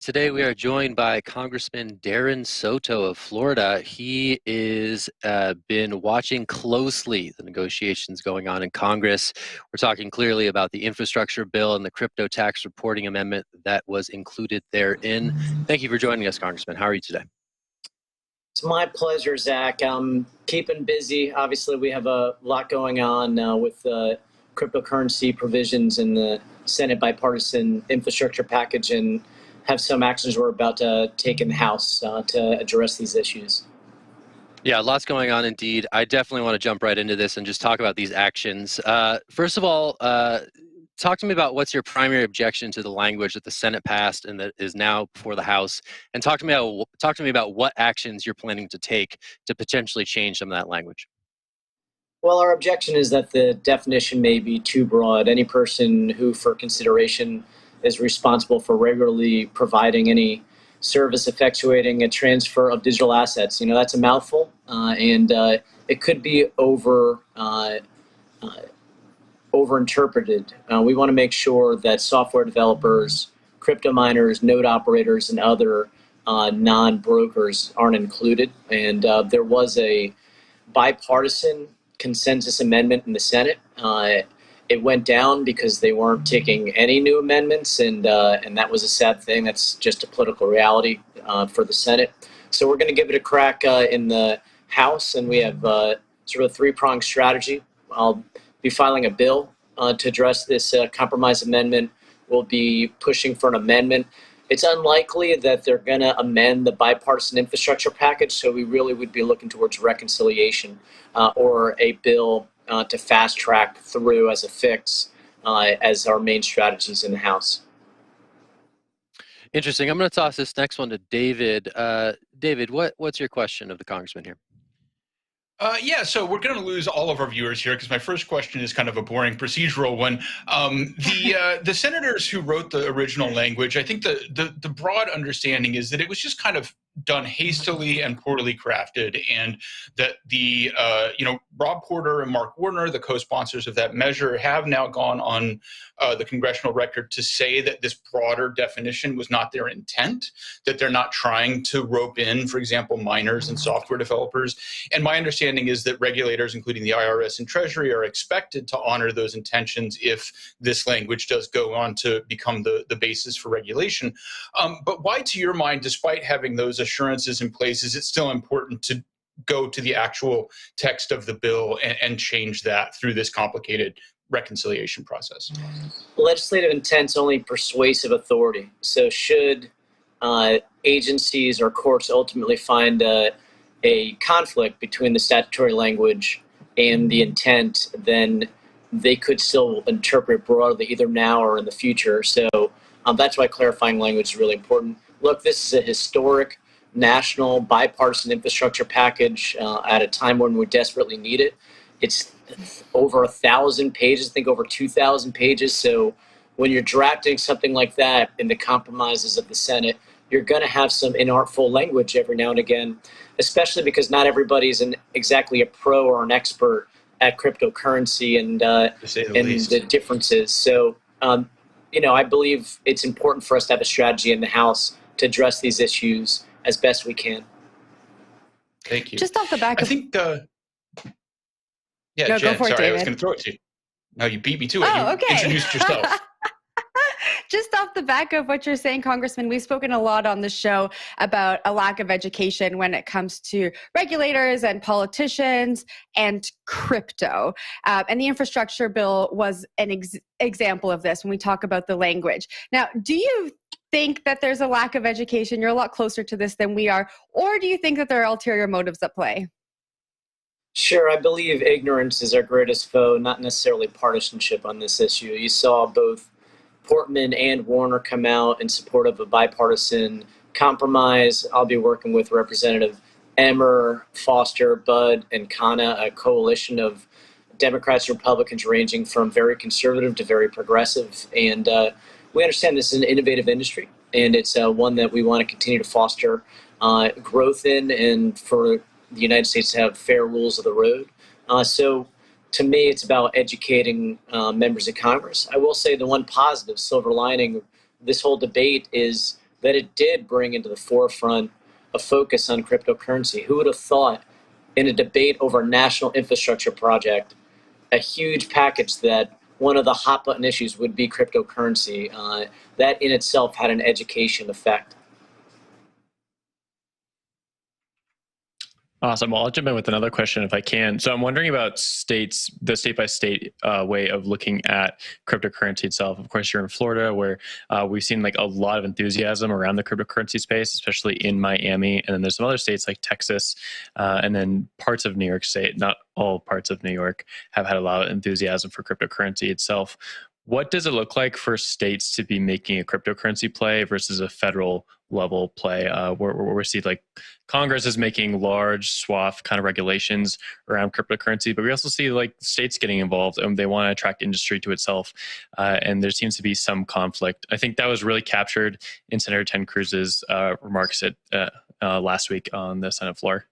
Today we are joined by Congressman Darren Soto of Florida. He is been watching closely the negotiations going on in Congress. We're talking clearly about the infrastructure bill and the crypto tax reporting amendment that was included therein. Thank you for joining us, Congressman. How are you today? It's my pleasure, Zach. I'm keeping busy. Obviously, we have a lot going on with cryptocurrency provisions in the Senate bipartisan infrastructure package, and have some actions we're about to take in the House to address these issues. Yeah, lots going on indeed. I definitely want to jump right into this and just talk about these actions. First of all, talk to me about what's your primary objection to the language that the Senate passed and that is now before the House, and talk to me about what actions you're planning to take to potentially change some of that language. Well, our objection is that the definition may be too broad. Any person who, for consideration, is responsible for regularly providing any service effectuating a transfer of digital assets. You know, that's a mouthful, and it could be overinterpreted. We want to make sure that software developers, crypto miners, node operators, and other non-brokers aren't included. And there was a bipartisan consensus amendment in the Senate. It went down because they weren't taking any new amendments, and that was a sad thing. That's just a political reality for the Senate. So we're going to give it a crack in the House, and we have sort of a three-pronged strategy. I'll be filing a bill to address this compromise amendment. We'll be pushing for an amendment. It's unlikely that they're going to amend the bipartisan infrastructure package, so we really would be looking towards reconciliation or a bill to fast track through as a fix as our main strategies in the House. Interesting. I'm going to toss this next one to David. David, what's your question of the congressman here? Yeah, so we're going to lose all of our viewers here because my first question is kind of a boring procedural one. The senators who wrote the original language, I think the broad understanding is that it was just kind of done hastily and poorly crafted, and that the Rob Porter and Mark Warner, the co-sponsors of that measure, have now gone on the congressional record to say that this broader definition was not their intent, that they're not trying to rope in, for example, miners and software developers. And my understanding is that regulators, including the IRS and Treasury, are expected to honor those intentions if this language does go on to become the basis for regulation. But why, to your mind, despite having those assurances in place, is it still important to go to the actual text of the bill and change that through this complicated reconciliation process? Legislative intent's only persuasive authority. So should agencies or courts ultimately find a conflict between the statutory language and the intent, then they could still interpret broadly either now or in the future. So that's why clarifying language is really important. Look, this is a historic national bipartisan infrastructure package at a time when we desperately need it. It's over 1,000 pages, I think over 2,000 pages. So when you're drafting something like that in the compromises of the Senate, you're going to have some inartful language every now and again, especially because not everybody's exactly a pro or an expert at cryptocurrency and the differences. So, I believe it's important for us to have a strategy in the House to address these issues as best we can. Thank you. Just off the back of... I think, No, Jen, go for it, sorry, David. I was going to throw it to you. No, you beat me to it. Oh, You okay. introduced yourself. Just off the back of what you're saying, Congressman, we've spoken a lot on the show about a lack of education when it comes to regulators and politicians and crypto. And the infrastructure bill was an example of this when we talk about the language. Now, do you think that there's a lack of education? You're a lot closer to this than we are. Or do you think that there are ulterior motives at play? Sure, I believe ignorance is our greatest foe, not necessarily partisanship on this issue. You saw both Portman and Warner come out in support of a bipartisan compromise. I'll be working with Representative Emmer, Foster, Budd, and Khanna, a coalition of Democrats and Republicans ranging from very conservative to very progressive. And we understand this is an innovative industry, and it's one that we want to continue to foster growth in, and for the United States to have fair rules of the road. So to me, it's about educating members of Congress. I will say the one positive silver lining of this whole debate is that it did bring into the forefront a focus on cryptocurrency. Who would have thought in a debate over a national infrastructure project, a huge package, that one of the hot button issues would be cryptocurrency? That in itself had an education effect. Awesome. Well, I'll jump in with another question if I can. So I'm wondering about the state-by-state way of looking at cryptocurrency itself. Of course, you're in Florida, where we've seen like a lot of enthusiasm around the cryptocurrency space, especially in Miami. And then there's some other states like Texas, and then parts of New York State. Not all parts of New York have had a lot of enthusiasm for cryptocurrency itself. What does it look like for states to be making a cryptocurrency play versus a federal level play, where we see like Congress is making large swath kind of regulations around cryptocurrency, but we also see like states getting involved and they want to attract industry to itself. And there seems to be some conflict. I think that was really captured in Senator Ted Cruz's remarks last week on the Senate floor.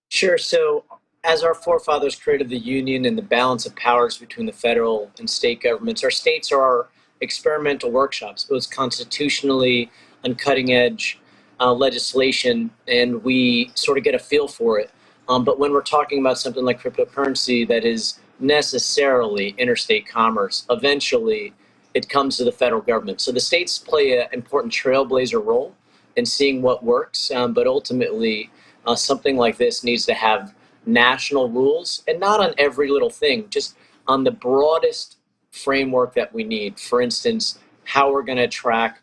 Sure. So as our forefathers created the union and the balance of powers between the federal and state governments, our states are our experimental workshops, both constitutionally and cutting edge legislation, and we sort of get a feel for it. But when we're talking about something like cryptocurrency that is necessarily interstate commerce, eventually it comes to the federal government. So the states play an important trailblazer role in seeing what works, but ultimately something like this needs to have national rules, and not on every little thing, just on the broadest framework that we need. For instance, how we're going to track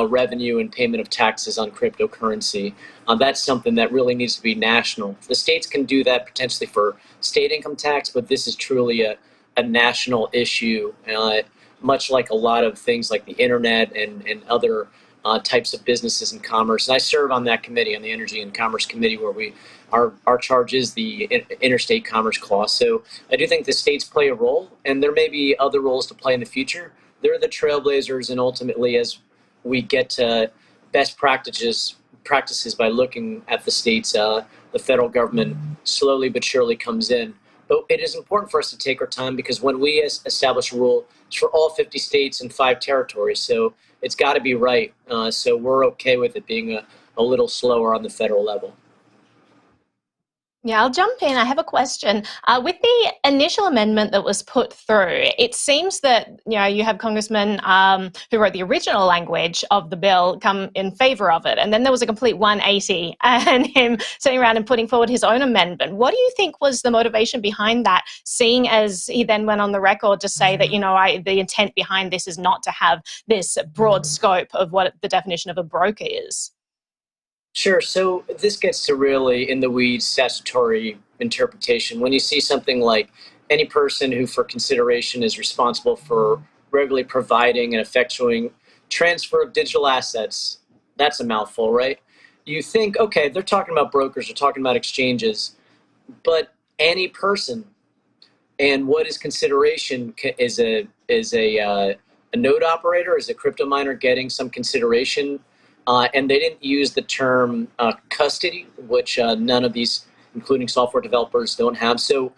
revenue and payment of taxes on cryptocurrency. That's something that really needs to be national. The states can do that potentially for state income tax, but this is truly a national issue, much like a lot of things like the internet and other types of businesses and commerce. And I serve on that committee, on the Energy and Commerce Committee, where our charge is the interstate commerce clause. So I do think the states play a role, and there may be other roles to play in the future. They're the trailblazers, and ultimately, as we get to best practices by looking at the states, the federal government slowly but surely comes in. But it is important for us to take our time, because when we establish a rule, it's for all 50 states and 5 territories. So it's got to be right. So we're okay with it being a little slower on the federal level. Yeah, I'll jump in. I have a question. With the initial amendment that was put through, it seems that you have congressmen who wrote the original language of the bill come in favor of it, and then there was a complete 180 and him sitting around and putting forward his own amendment. What do you think was the motivation behind that, seeing as he then went on the record to say that the intent behind this is not to have this broad scope of what the definition of a broker is? Sure. So this gets to really in the weeds statutory interpretation. When you see something like any person who for consideration is responsible for regularly providing and effectuating transfer of digital assets, that's a mouthful, right? You think, okay, they're talking about brokers, they're talking about exchanges, but any person. And what is consideration? Is a node operator, is a crypto miner getting some consideration? And they didn't use the term custody, which none of these, including software developers, don't have. So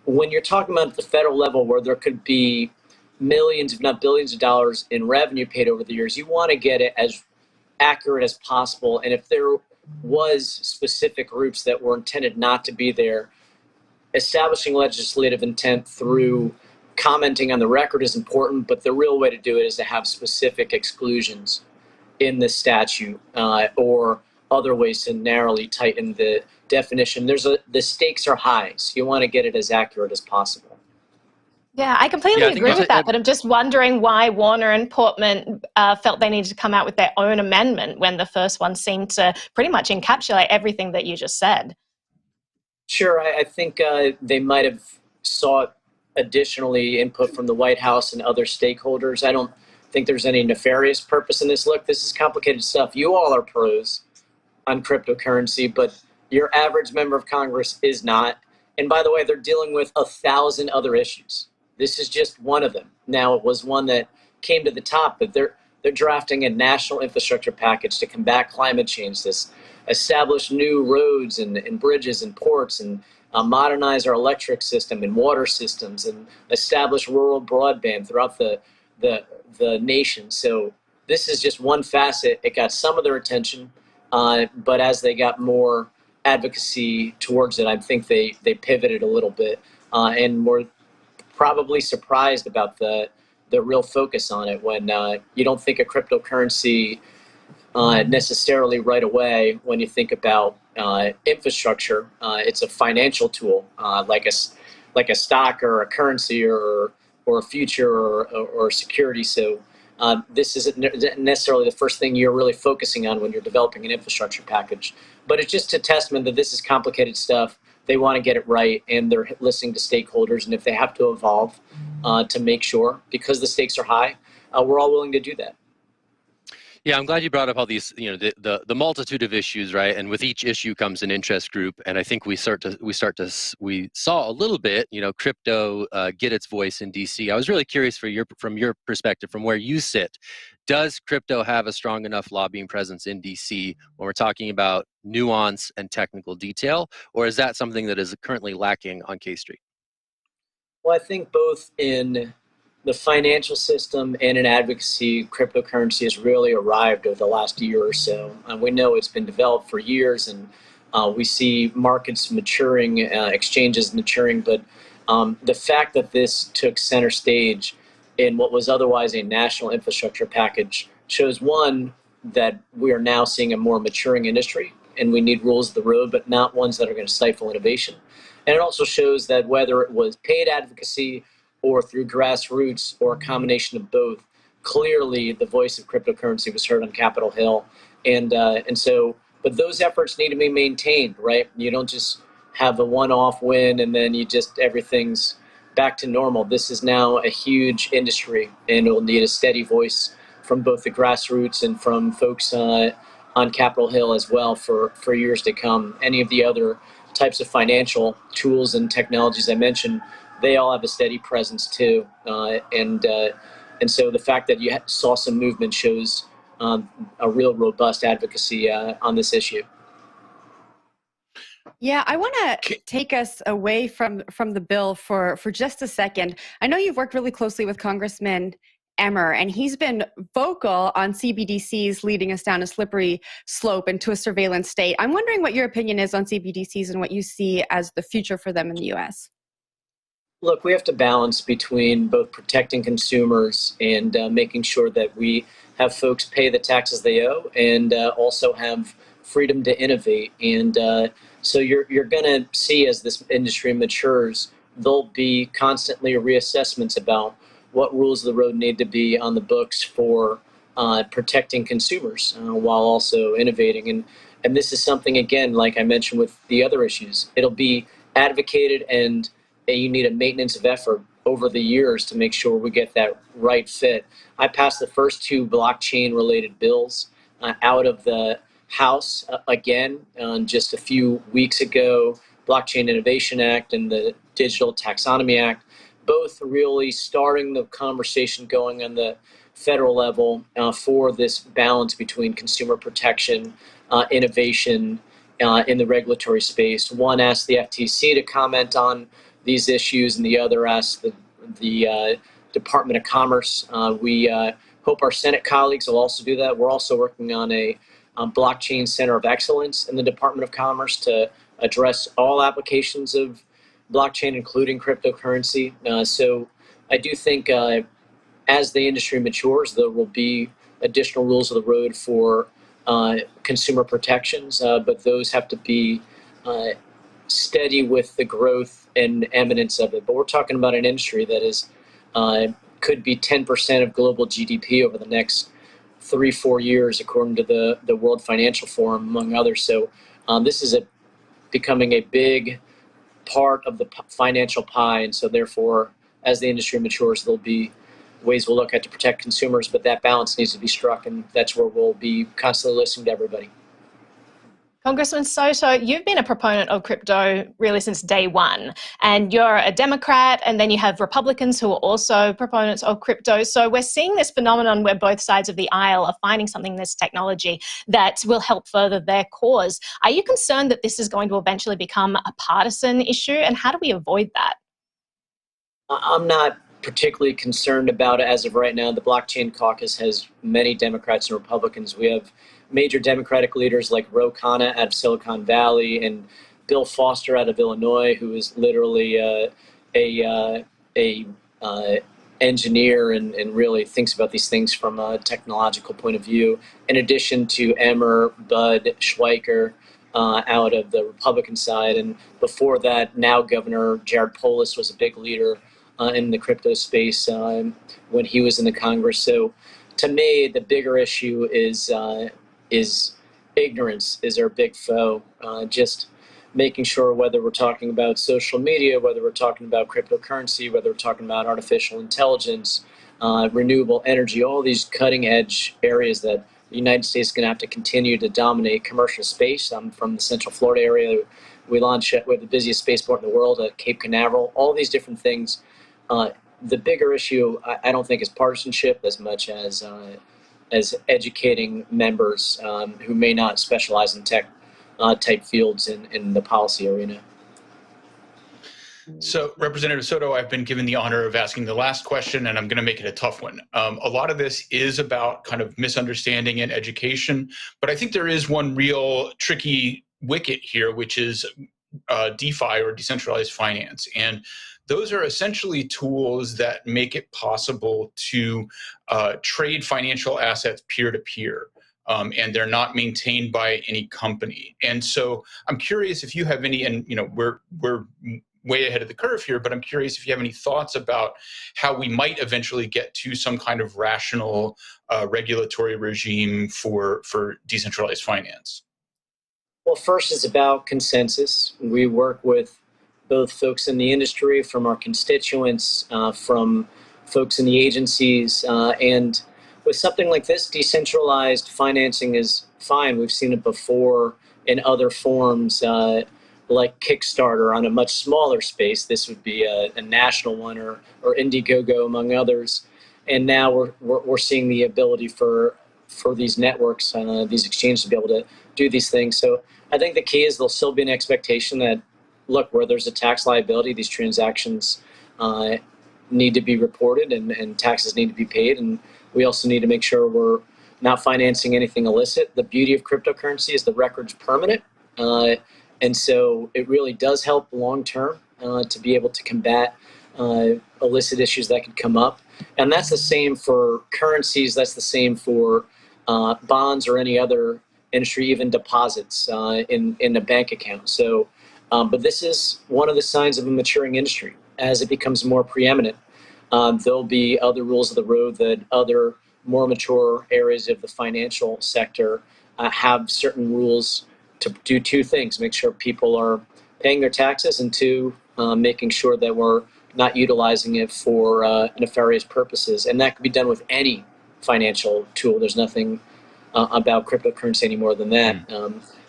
when you're talking about at the federal level, where there could be millions, if not billions of dollars in revenue paid over the years, you want to get it as accurate as possible. And if there was specific groups that were intended not to be there, establishing legislative intent through commenting on the record is important, but the real way to do it is to have specific exclusions in the statute, or other ways to narrowly tighten the definition. The stakes are high, so you want to get it as accurate as possible. Yeah, I completely agree with that, but I'm just wondering why Warner and Portman felt they needed to come out with their own amendment when the first one seemed to pretty much encapsulate everything that you just said. Sure, I think they might have sought additionally input from the White House and other stakeholders. I don't think there's any nefarious purpose in this. Look, this is complicated stuff. You all are pros on cryptocurrency, but your average member of Congress is not. And by the way, they're dealing with 1,000 other issues. This is just one of them. Now, it was one that came to the top, but they're drafting a national infrastructure package to combat climate change, this establish new roads and bridges and ports, and modernize our electric system and water systems, and establish rural broadband throughout the nation. So this is just one facet. It got some of their attention, but as they got more advocacy towards it, I think they pivoted a little bit and were probably surprised about the real focus on it when you don't think of cryptocurrency necessarily right away when you think about infrastructure. It's a financial tool like a stock or a currency or a future or security. So this isn't necessarily the first thing you're really focusing on when you're developing an infrastructure package. But it's just a testament that this is complicated stuff. They want to get it right, and they're listening to stakeholders. And if they have to evolve to make sure, because the stakes are high, we're all willing to do that. Yeah, I'm glad you brought up all these, the multitude of issues, right? And with each issue comes an interest group, and I think we saw a little bit, crypto get its voice in DC. I was really curious from your perspective, from where you sit, does crypto have a strong enough lobbying presence in DC when we're talking about nuance and technical detail, or is that something that is currently lacking on K Street? Well, I think both in the financial system and in advocacy, cryptocurrency has really arrived over the last year or so. We know it's been developed for years, and we see markets maturing, exchanges maturing, but the fact that this took center stage in what was otherwise a national infrastructure package shows, one, that we are now seeing a more maturing industry, and we need rules of the road, but not ones that are going to stifle innovation. And it also shows that whether it was paid advocacy or through grassroots, or a combination of both, clearly the voice of cryptocurrency was heard on Capitol Hill. And so, but those efforts need to be maintained, right? You don't just have a one-off win and then everything's back to normal. This is now a huge industry, and it will need a steady voice from both the grassroots and from folks on Capitol Hill as well for years to come. Any of the other types of financial tools and technologies I mentioned, they all have a steady presence too, and so the fact that you saw some movement shows a real robust advocacy on this issue. Yeah, I want to take us away from the bill for just a second. I know you've worked really closely with Congressman Emmer, and he's been vocal on CBDCs leading us down a slippery slope into a surveillance state. I'm wondering what your opinion is on CBDCs and what you see as the future for them in the U.S. Look, we have to balance between both protecting consumers and making sure that we have folks pay the taxes they owe, and also have freedom to innovate. And so you're going to see, as this industry matures, there'll be constantly reassessments about what rules of the road need to be on the books for protecting consumers while also innovating. And this is something, again, like I mentioned with the other issues, it'll be advocated, and you need a maintenance of effort over the years to make sure we get that right fit. I passed the first two blockchain-related bills out of the House again just a few weeks ago, Blockchain Innovation Act and the Digital Taxonomy Act, both really starting the conversation going on the federal level for this balance between consumer protection, innovation in the regulatory space. One asked the FTC to comment on these issues, and the other asked the Department of Commerce. We hope our Senate colleagues will also do that. We're also working on a blockchain center of excellence in the Department of Commerce to address all applications of blockchain, including cryptocurrency. So I do think as the industry matures, there will be additional rules of the road for consumer protections, but those have to be steady with the growth and eminence of it. But we're talking about an industry that is could be 10% of global GDP over the next 3-4 years, according to the World Financial Forum, among others. So this is becoming a big part of the financial pie, and so therefore, as the industry matures, there'll be ways we'll look at to protect consumers, but that balance needs to be struck, and that's where we'll be constantly listening to everybody. Congressman Soto, you've been a proponent of crypto really since day one, and you're a Democrat, and then you have Republicans who are also proponents of crypto. So we're seeing this phenomenon where both sides of the aisle are finding something in this technology that will help further their cause. Are you concerned that this is going to eventually become a partisan issue, and how do we avoid that? I'm not particularly concerned about it as of right now. The blockchain caucus has many Democrats and Republicans. We have major Democratic leaders like Ro Khanna out of Silicon Valley and Bill Foster out of Illinois, who is literally a engineer and really thinks about these things from a technological point of view, in addition to Emmer, Bud, Schweiker out of the Republican side. And before that, now Governor Jared Polis was a big leader in the crypto space when he was in the Congress. So to me, the bigger issue is ignorance is our big foe. Just making sure, whether we're talking about social media, whether we're talking about cryptocurrency, whether we're talking about artificial intelligence, renewable energy, all these cutting edge areas that the United States is going to have to continue to dominate commercial space. I'm from the Central Florida area. We have the busiest spaceport in the world at Cape Canaveral, all these different things. The bigger issue, I don't think, is partisanship as much as educating members who may not specialize in tech type fields in the policy arena. So, Representative Soto, I've been given the honor of asking the last question, and I'm going to make it a tough one. A lot of this is about kind of misunderstanding and education, but I think there is one real tricky wicket here, which is DeFi, or decentralized finance. And those are essentially tools that make it possible to trade financial assets peer-to-peer. And they're not maintained by any company. And so I'm curious if you have any, and we're way ahead of the curve here, but I'm curious if you have any thoughts about how we might eventually get to some kind of rational regulatory regime for decentralized finance. Well, first is about consensus. We work with both folks in the industry, from our constituents, from folks in the agencies, and with something like this, decentralized financing is fine. We've seen it before in other forms, like Kickstarter on a much smaller space. This would be a national one, or Indiegogo, among others. And now we're seeing the ability for these networks, these exchanges, to be able to do these things. So I think the key is there'll still be an expectation that, look, where there's a tax liability, these transactions need to be reported and taxes need to be paid. And we also need to make sure we're not financing anything illicit. The beauty of cryptocurrency is the record's permanent. And so it really does help long term to be able to combat illicit issues that could come up. And that's the same for currencies. That's the same for bonds or any other industry, even deposits in a bank account. So, but this is one of the signs of a maturing industry. As it becomes more preeminent, there'll be other rules of the road that other more mature areas of the financial sector have certain rules to do two things: make sure people are paying their taxes, and two, making sure that we're not utilizing it for nefarious purposes. And that can be done with any financial tool. There's nothing about cryptocurrency any more than that.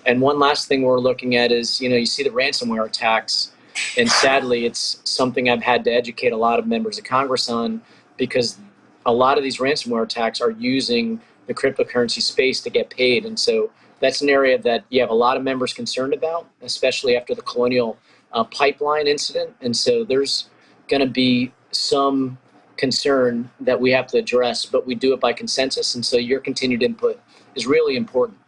And one last thing we're looking at is, you see the ransomware attacks. And sadly, it's something I've had to educate a lot of members of Congress on, because a lot of these ransomware attacks are using the cryptocurrency space to get paid. And so that's an area that you have a lot of members concerned about, especially after the Colonial Pipeline incident. And so there's going to be some concern that we have to address, but we do it by consensus. And so your continued input is really important.